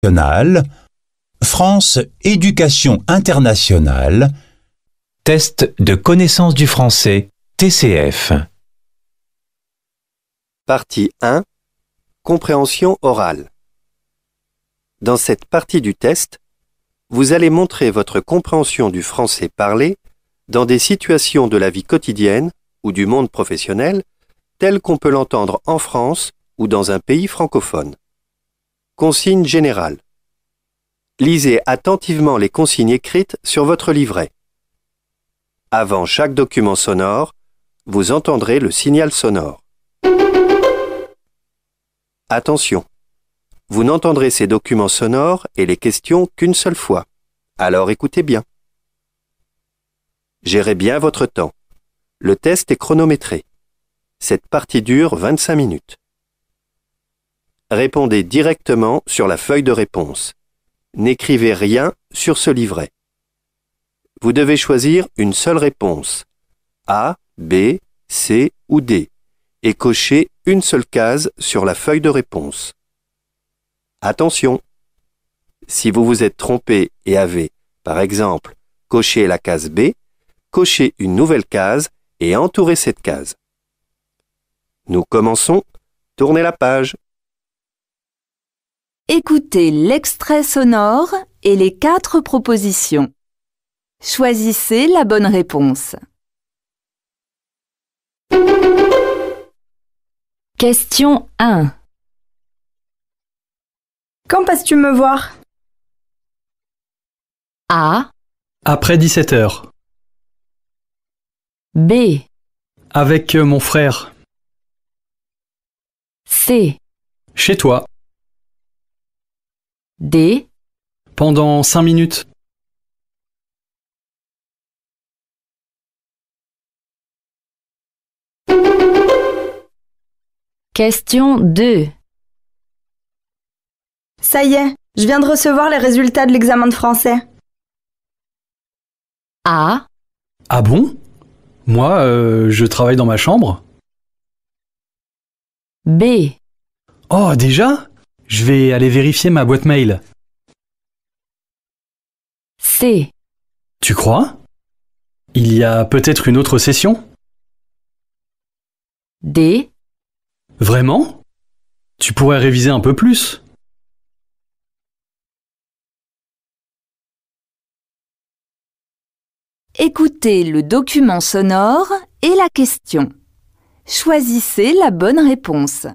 nationale, France Éducation internationale, test de connaissance du français, TCF. Partie 1. Compréhension orale. Dans cette partie du test, vous allez montrer votre compréhension du français parlé dans des situations de la vie quotidienne ou du monde professionnel telles qu'on peut l'entendre en France ou dans un pays francophone. Consignes générales. Lisez attentivement les consignes écrites sur votre livret. Avant chaque document sonore, vous entendrez le signal sonore. Attention, vous n'entendrez ces documents sonores et les questions qu'une seule fois. Alors écoutez bien. Gérez bien votre temps. Le test est chronométré. Cette partie dure 25 minutes. Répondez directement sur la feuille de réponse. N'écrivez rien sur ce livret. Vous devez choisir une seule réponse, A, B, C ou D, et cocher une seule case sur la feuille de réponse. Attention! Si vous vous êtes trompé et avez, par exemple, coché la case B, cochez une nouvelle case et entourez cette case. Nous commençons. Tournez la page. Écoutez l'extrait sonore et les 4 propositions. Choisissez la bonne réponse. Question 1. Quand passes-tu me voir? A, Après 17h. B, Avec mon frère. C, Chez toi. D, Pendant 5 minutes. Question 2. Ça y est, je viens de recevoir les résultats de l'examen de français. A, Ah bon? Moi, je travaille dans ma chambre. B, Oh, déjà? Je vais aller vérifier ma boîte mail. C, Tu crois? Il y a peut-être une autre session? D, Vraiment? Tu pourrais réviser un peu plus. Écoutez le document sonore et la question. Choisissez la bonne réponse.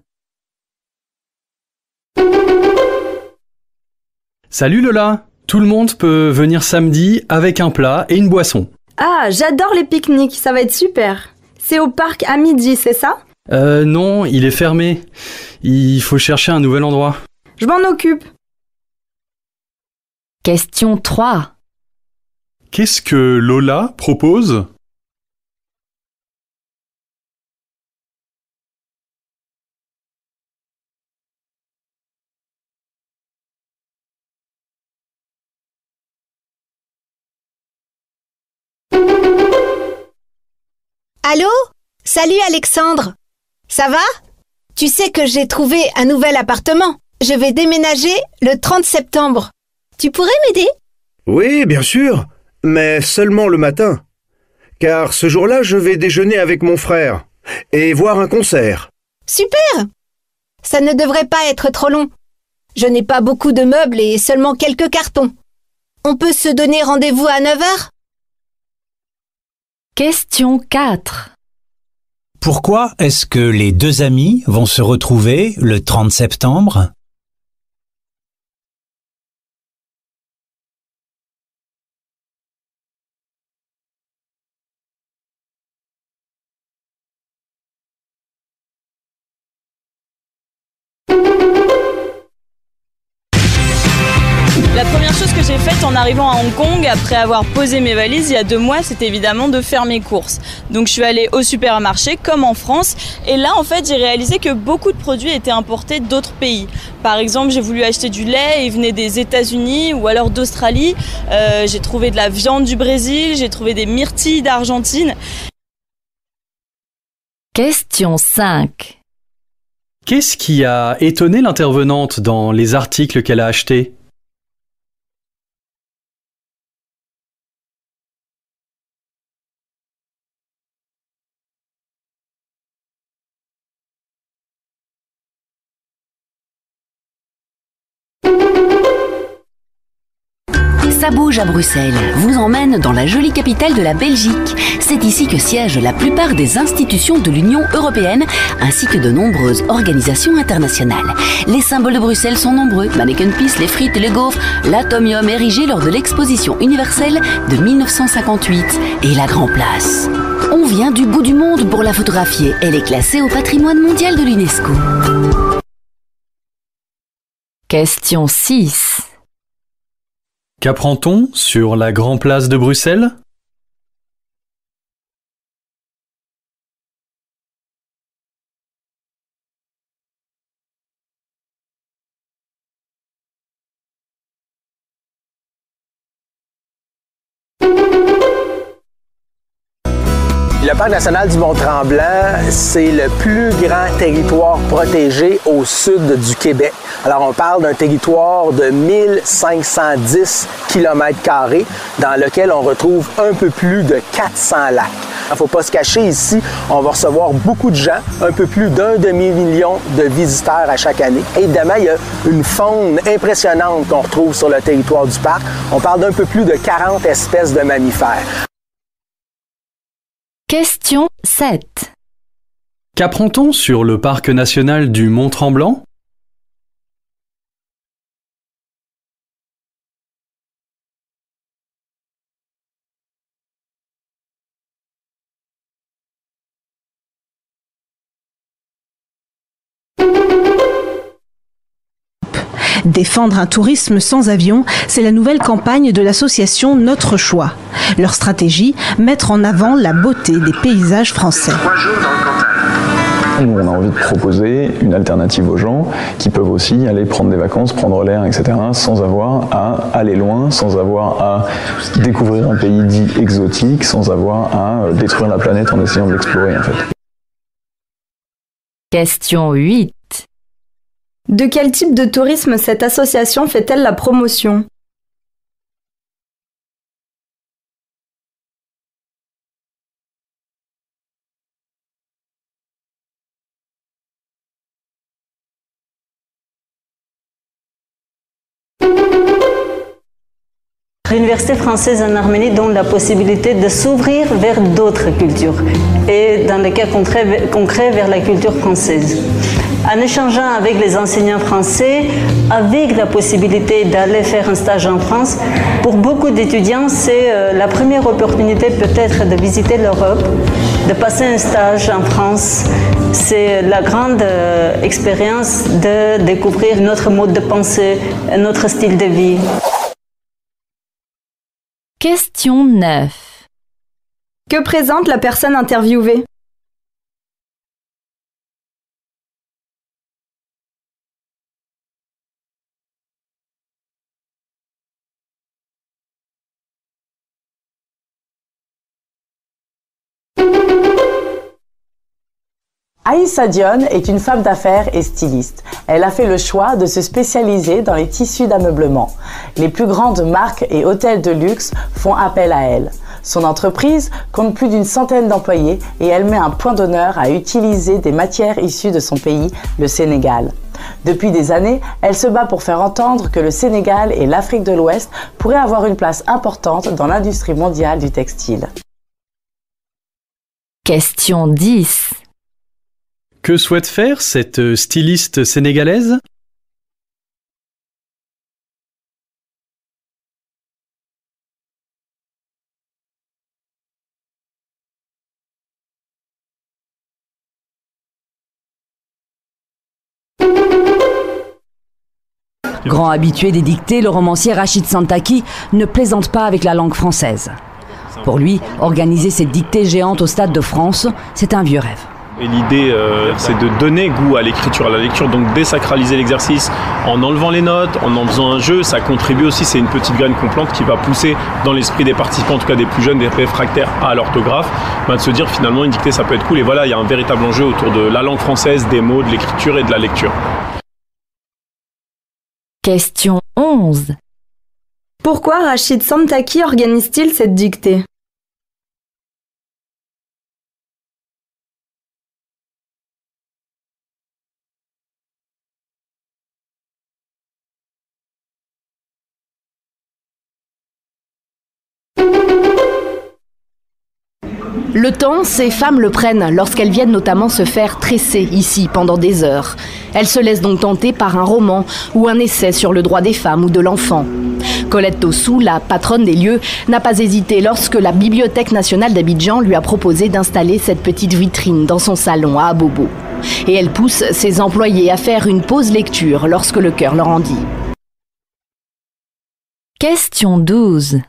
Salut Lola! Tout le monde peut venir samedi avec un plat et une boisson. Ah, j'adore les pique-niques, ça va être super. C'est au parc à midi, c'est ça? Non, il est fermé. Il faut chercher un nouvel endroit. Je m'en occupe. Question 3. Qu'est-ce que Lola propose? Allô? Salut Alexandre. Ça va? Tu sais que j'ai trouvé un nouvel appartement. Je vais déménager le 30 septembre. Tu pourrais m'aider? Oui, bien sûr, mais seulement le matin. Car ce jour-là, je vais déjeuner avec mon frère et voir un concert. Super! Ça ne devrait pas être trop long. Je n'ai pas beaucoup de meubles et seulement quelques cartons. On peut se donner rendez-vous à 9h? Question 4. Pourquoi est-ce que les deux amis vont se retrouver le 30 septembre? La première chose que j'ai faite en arrivant à Hong Kong, après avoir posé mes valises il y a 2 mois, c'était évidemment de faire mes courses. Donc je suis allée au supermarché comme en France et là en fait j'ai réalisé que beaucoup de produits étaient importés d'autres pays. Par exemple, j'ai voulu acheter du lait, il venait des États-Unis ou alors d'Australie. J'ai trouvé de la viande du Brésil, j'ai trouvé des myrtilles d'Argentine. Question 5. Qu'est-ce qui a étonné l'intervenante dans les articles qu'elle a achetés? Ça bouge à Bruxelles vous emmène dans la jolie capitale de la Belgique. C'est ici que siègent la plupart des institutions de l'Union européenne ainsi que de nombreuses organisations internationales. Les symboles de Bruxelles sont nombreux. Manneken Pis, les frites et les gaufres, l'atomium érigé lors de l'exposition universelle de 1958 et la Grand Place. On vient du bout du monde pour la photographier. Elle est classée au patrimoine mondial de l'UNESCO. Question 6. Qu'apprend-on sur la Grand Place de Bruxelles? Le Parc national du Mont-Tremblant, c'est le plus grand territoire protégé au sud du Québec. Alors, on parle d'un territoire de 1510 km² dans lequel on retrouve un peu plus de 400 lacs. Il ne faut pas se cacher ici, on va recevoir beaucoup de gens, un peu plus d'un demi-million de visiteurs à chaque année. Évidemment, il y a une faune impressionnante qu'on retrouve sur le territoire du parc. On parle d'un peu plus de 40 espèces de mammifères. Question 7. Qu'apprend-on sur le parc national du Mont-Tremblant? Défendre un tourisme sans avion, c'est la nouvelle campagne de l'association Notre Choix. Leur stratégie, mettre en avant la beauté des paysages français. Nous, on a envie de proposer une alternative aux gens qui peuvent aussi aller prendre des vacances, prendre l'air, etc., sans avoir à aller loin, sans avoir à découvrir un pays dit exotique, sans avoir à détruire la planète en essayant de l'explorer, en fait. Question 8. De quel type de tourisme cette association fait-elle la promotion? L'Université française en Arménie donne la possibilité de s'ouvrir vers d'autres cultures et dans les cas concrets vers la culture française. En échangeant avec les enseignants français, avec la possibilité d'aller faire un stage en France, pour beaucoup d'étudiants, c'est la première opportunité peut-être de visiter l'Europe, de passer un stage en France. C'est la grande expérience de découvrir notre mode de pensée, notre style de vie. Question 9. Que présente la personne interviewée? Aïssa Dione est une femme d'affaires et styliste. Elle a fait le choix de se spécialiser dans les tissus d'ameublement. Les plus grandes marques et hôtels de luxe font appel à elle. Son entreprise compte plus d'une centaine d'employés et elle met un point d'honneur à utiliser des matières issues de son pays, le Sénégal. Depuis des années, elle se bat pour faire entendre que le Sénégal et l'Afrique de l'Ouest pourraient avoir une place importante dans l'industrie mondiale du textile. Question 10. Que souhaite faire cette styliste sénégalaise? Grand habitué des dictées, le romancier Rachid Santaki ne plaisante pas avec la langue française. Pour lui, organiser cette dictée géante au Stade de France, c'est un vieux rêve. Et l'idée, c'est de donner goût à l'écriture, à la lecture, donc désacraliser l'exercice en enlevant les notes, en faisant un jeu. Ça contribue aussi, c'est une petite graine qu'on plante qui va pousser dans l'esprit des participants, en tout cas des plus jeunes, des réfractaires à l'orthographe, de se dire finalement une dictée ça peut être cool. Et voilà, il y a un véritable enjeu autour de la langue française, des mots, de l'écriture et de la lecture. Question 11. Pourquoi Rachid Santaki organise-t-il cette dictée? Le temps, ces femmes le prennent lorsqu'elles viennent notamment se faire tresser ici pendant des heures. Elles se laissent donc tenter par un roman ou un essai sur le droit des femmes ou de l'enfant. Colette Tossou, la patronne des lieux, n'a pas hésité lorsque la Bibliothèque nationale d'Abidjan lui a proposé d'installer cette petite vitrine dans son salon à Abobo. Et elle pousse ses employés à faire une pause lecture lorsque le cœur leur en dit. Question 12.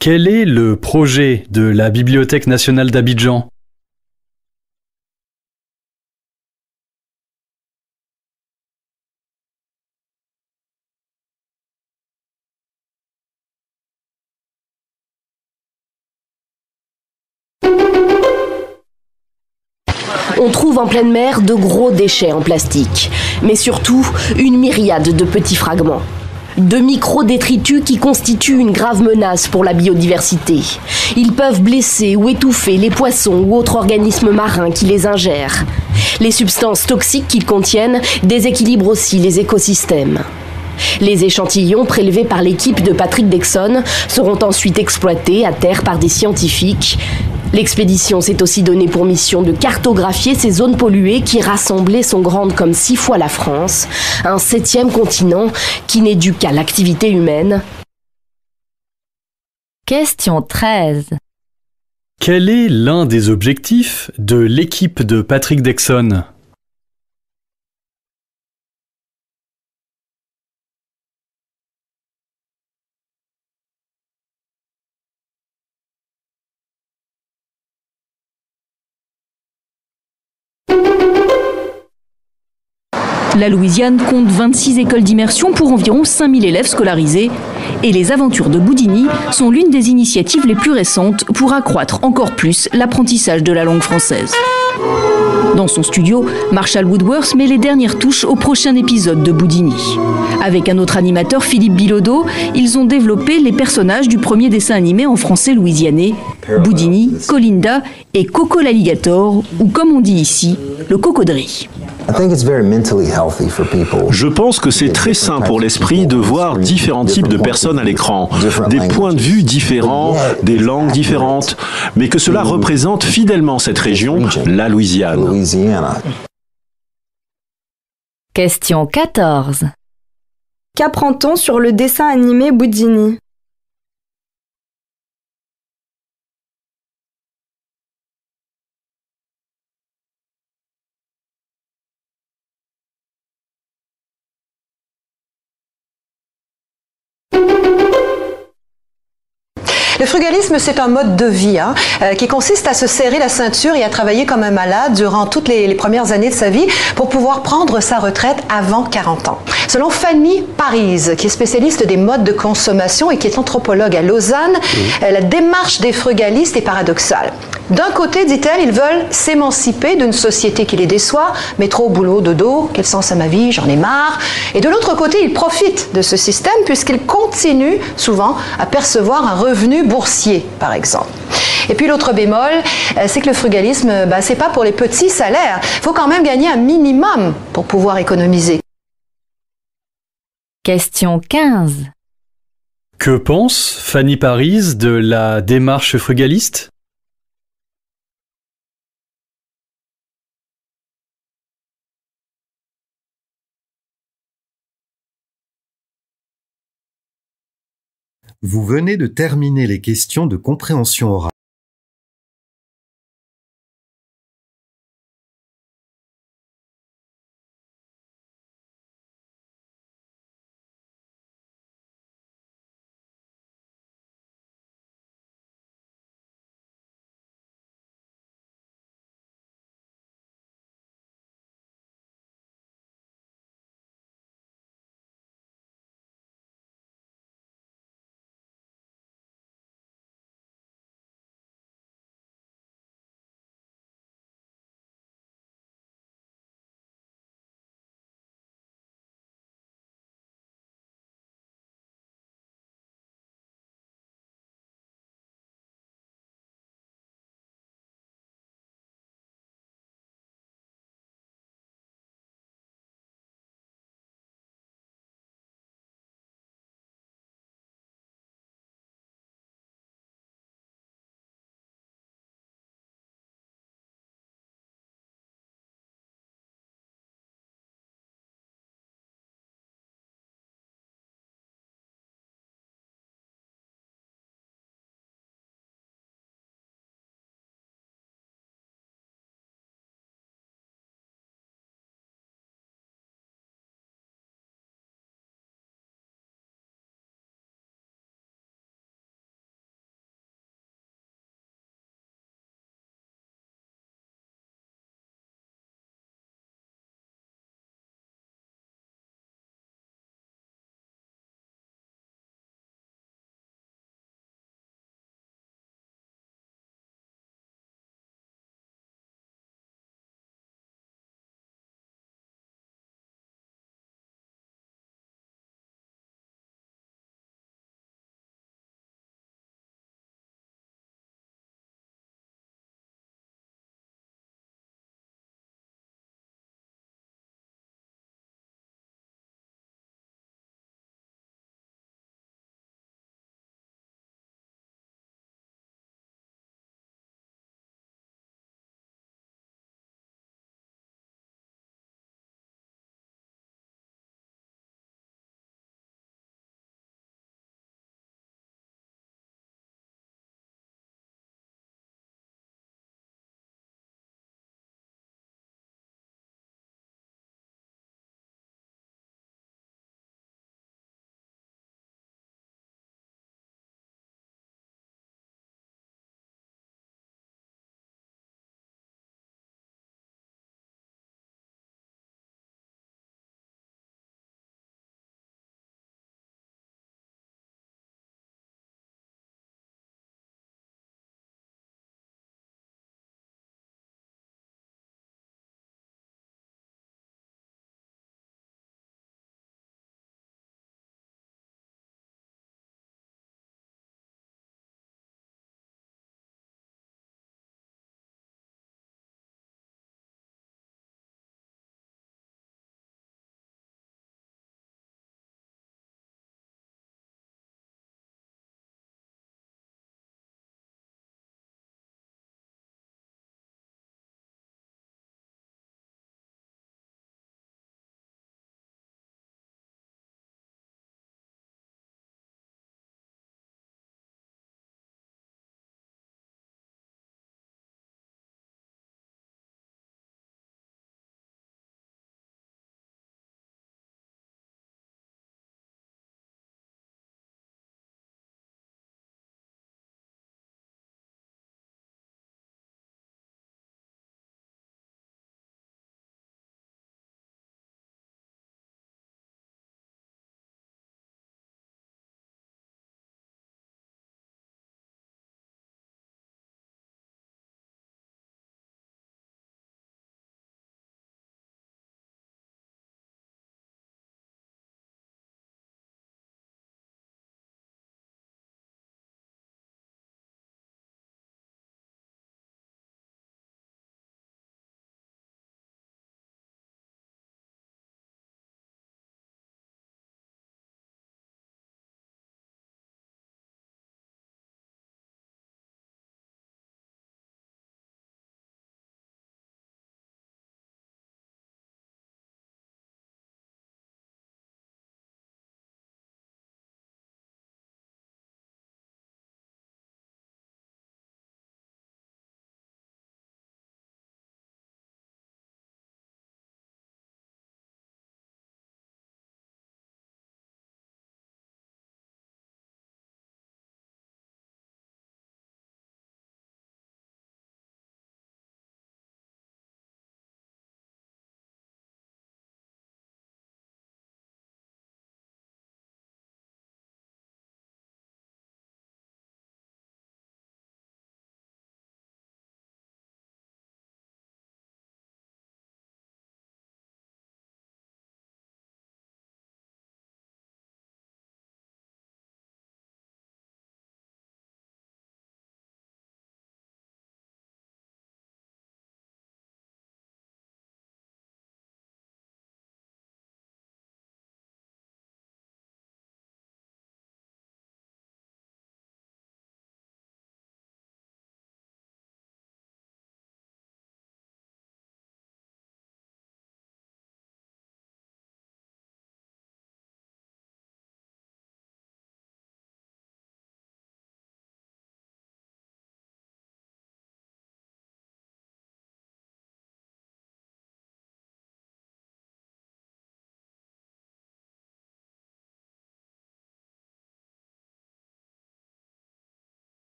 Quel est le projet de la Bibliothèque nationale d'Abidjan ? On trouve en pleine mer de gros déchets en plastique, mais surtout une myriade de petits fragments. De micro-détritus qui constituent une grave menace pour la biodiversité. Ils peuvent blesser ou étouffer les poissons ou autres organismes marins qui les ingèrent. Les substances toxiques qu'ils contiennent déséquilibrent aussi les écosystèmes. Les échantillons prélevés par l'équipe de Patrick Dexon seront ensuite exploités à terre par des scientifiques. L'expédition s'est aussi donnée pour mission de cartographier ces zones polluées qui, rassemblées, sont grandes comme 6 fois la France, un 7e continent qui n'est dû qu'à l'activité humaine. Question 13. Quel est l'un des objectifs de l'équipe de Patrick Dexon ? La Louisiane compte 26 écoles d'immersion pour environ 5000 élèves scolarisés. Et les aventures de Boudini sont l'une des initiatives les plus récentes pour accroître encore plus l'apprentissage de la langue française. Dans son studio, Marshall Woodworth met les dernières touches au prochain épisode de Boudini. Avec un autre animateur, Philippe Bilodeau, ils ont développé les personnages du premier dessin animé en français louisianais, Boudini, Colinda et Coco l'alligator, ou comme on dit ici, le cocodrie. Je pense que c'est très sain pour l'esprit de voir différents types de personnes à l'écran, des points de vue différents, des langues différentes, mais que cela représente fidèlement cette région, la Louisiane. Question 14. Qu'apprend-on sur le dessin animé Boudini ? Le frugalisme, c'est un mode de vie qui consiste à se serrer la ceinture et à travailler comme un malade durant toutes les premières années de sa vie pour pouvoir prendre sa retraite avant 40 ans. Selon Fanny Parise, qui est spécialiste des modes de consommation et qui est anthropologue à Lausanne, la démarche des frugalistes est paradoxale. D'un côté, dit-elle, ils veulent s'émanciper d'une société qui les déçoit, métro, boulot, dodo, quel sens à ma vie, j'en ai marre. Et de l'autre côté, ils profitent de ce système puisqu'ils continuent souvent à percevoir un revenu boursier, par exemple. Et puis l'autre bémol, c'est que le frugalisme, c'est pas pour les petits salaires. Il faut quand même gagner un minimum pour pouvoir économiser. Question 15. Que pense Fanny Parise de la démarche frugaliste ? Vous venez de terminer les questions de compréhension orale.